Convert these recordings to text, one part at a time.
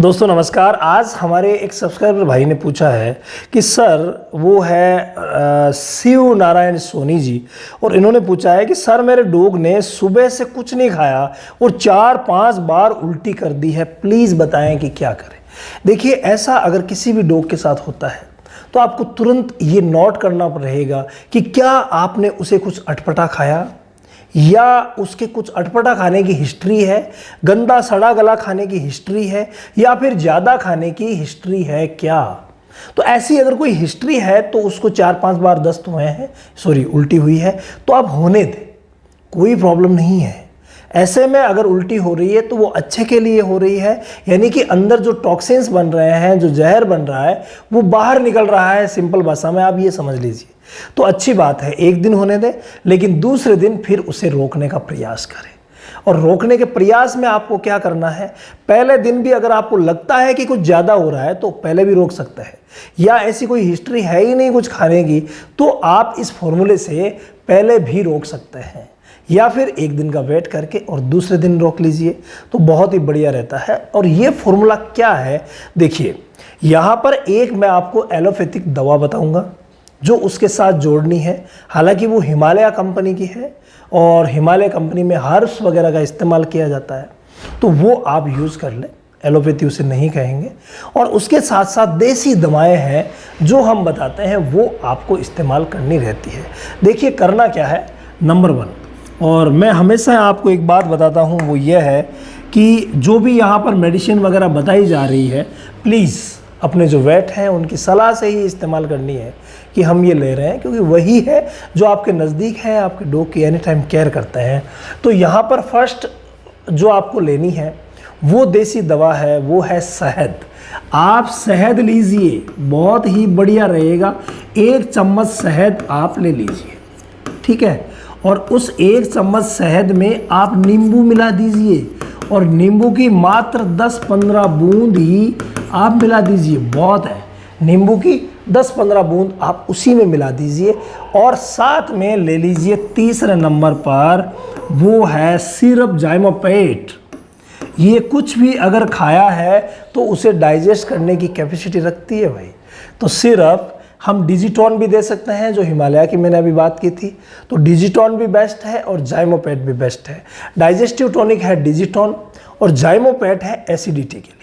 दोस्तों नमस्कार। आज हमारे एक सब्सक्राइबर भाई ने पूछा है कि सर वो है शिव नारायण सोनी जी, और इन्होंने पूछा है कि सर मेरे डॉग ने सुबह से कुछ नहीं खाया और 4-5 बार उल्टी कर दी है, प्लीज़ बताएं कि क्या करें। देखिए, ऐसा अगर किसी भी डॉग के साथ होता है तो आपको तुरंत ये नोट करना रहेगा कि क्या आपने उसे कुछ अटपटा खाया, या उसके कुछ अटपटा खाने की हिस्ट्री है, गंदा सड़ा गला खाने की हिस्ट्री है, या फिर ज़्यादा खाने की हिस्ट्री है क्या। तो ऐसी अगर कोई हिस्ट्री है तो उसको 4-5 बार दस्त हुए हैं, उल्टी हुई है, तो आप होने दें, कोई प्रॉब्लम नहीं है। ऐसे में अगर उल्टी हो रही है तो वो अच्छे के लिए हो रही है, यानी कि अंदर जो टॉक्सिन्स बन रहे हैं, जो जहर बन रहा है, वो बाहर निकल रहा है। सिंपल भाषा में आप ये समझ लीजिए। तो अच्छी बात है, एक दिन होने दें, लेकिन दूसरे दिन फिर उसे रोकने का प्रयास करें। और रोकने के प्रयास में आपको क्या करना है, पहले दिन भी अगर आपको लगता है कि कुछ ज़्यादा हो रहा है तो पहले भी रोक सकते हैं, या ऐसी कोई हिस्ट्री है ही नहीं कुछ खाने की तो आप इस फॉर्मूले से पहले भी रोक सकते हैं, या फिर एक दिन का वेट करके और दूसरे दिन रोक लीजिए, तो बहुत ही बढ़िया रहता है। और ये फॉर्मूला क्या है, देखिए यहाँ पर एक मैं आपको एलोपैथिक दवा बताऊंगा जो उसके साथ जोड़नी है। हालांकि वो हिमालय कंपनी की है और हिमालय कंपनी में हर्ब्स वगैरह का इस्तेमाल किया जाता है, तो वो आप यूज़ कर लें, एलोपैथी उसे नहीं कहेंगे। और उसके साथ साथ देसी दवाएं हैं जो हम बताते हैं, वो आपको इस्तेमाल करनी रहती है। देखिए करना क्या है, नंबर 1, और मैं हमेशा आपको एक बात बताता हूँ, वो ये है कि जो भी यहाँ पर मेडिसिन वगैरह बताई जा रही है, प्लीज़ अपने जो वेट हैं उनकी सलाह से ही इस्तेमाल करनी है कि हम ये ले रहे हैं, क्योंकि वही है जो आपके नज़दीक है, आपके डॉग की एनी टाइम केयर करते हैं। तो यहाँ पर फर्स्ट जो आपको लेनी है वो देसी दवा है, वो है शहद। आप शहद लीजिए, बहुत ही बढ़िया रहेगा। 1 चम्मच शहद आप ले लीजिए, ठीक है। और उस 1 चम्मच शहद में आप नींबू मिला दीजिए, और नींबू की मात्र 10-15 बूंद ही आप मिला दीजिए, बहुत है। नींबू की 10-15 बूंद आप उसी में मिला दीजिए, और साथ में ले लीजिए तीसरे नंबर पर, वो है सिरप जाइमोपेट। ये कुछ भी अगर खाया है तो उसे डाइजेस्ट करने की कैपेसिटी रखती है भाई। तो सिरप हम डिजिटॉन भी दे सकते हैं, जो हिमालय की मैंने अभी बात की थी, तो डिजिटॉन भी बेस्ट है और जाइमोपेट भी बेस्ट है। डाइजेस्टिव टॉनिक है डिजिटॉन और जाइमोपेट है एसिडिटी के लिए।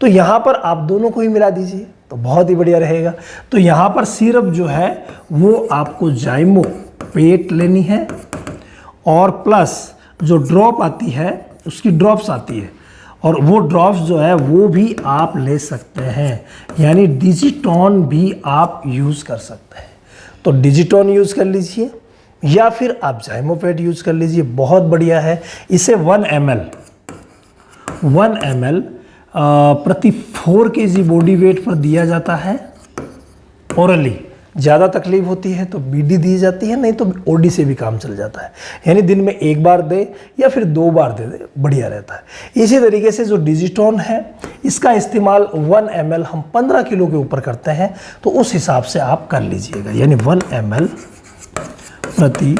तो यहाँ पर आप दोनों को ही मिला दीजिए तो बहुत ही बढ़िया रहेगा। तो यहाँ पर सिरप जो है वो आपको जाइमोपेट लेनी है, और प्लस जो ड्रॉप आती है उसकी ड्रॉप्स आती है, और वो ड्रॉप्स जो है वो भी आप ले सकते हैं, यानी डिजिटॉन भी आप यूज़ कर सकते हैं। तो डिजिटॉन यूज़ कर लीजिए या फिर आप जाइमोपेट यूज़ कर लीजिए, बहुत बढ़िया है। इसे 1 ml प्रति 4 kg बॉडी वेट पर दिया जाता है ओरली। ज़्यादा तकलीफ होती है तो बीडी दी जाती है, नहीं तो ओडी से भी काम चल जाता है, यानी दिन में 1 बार दे या फिर 2 बार दे दे, बढ़िया रहता है। इसी तरीके से जो डिजिटॉन है, इसका इस्तेमाल 1 ml हम 15 किलो के ऊपर करते हैं, तो उस हिसाब से आप कर लीजिएगा, यानी 1 ml प्रति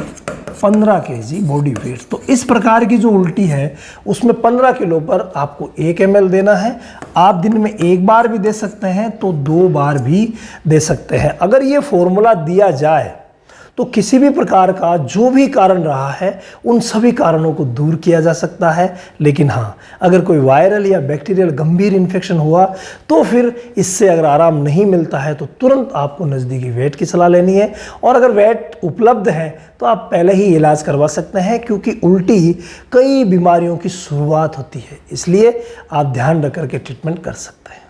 15 kg बॉडी वेट। तो इस प्रकार की जो उल्टी है उसमें 15 किलो पर आपको 1 ml देना है। आप दिन में 1 बार भी दे सकते हैं तो 2 बार भी दे सकते हैं। अगर ये फॉर्मूला दिया जाए तो किसी भी प्रकार का जो भी कारण रहा है उन सभी कारणों को दूर किया जा सकता है। लेकिन हाँ, अगर कोई वायरल या बैक्टीरियल गंभीर इन्फेक्शन हुआ तो फिर इससे अगर आराम नहीं मिलता है तो तुरंत आपको नज़दीकी वेट की सलाह लेनी है। और अगर वेट उपलब्ध है तो आप पहले ही इलाज करवा सकते हैं, क्योंकि उल्टी कई बीमारियों की शुरुआत होती है, इसलिए आप ध्यान रख कर के ट्रीटमेंट कर सकते हैं।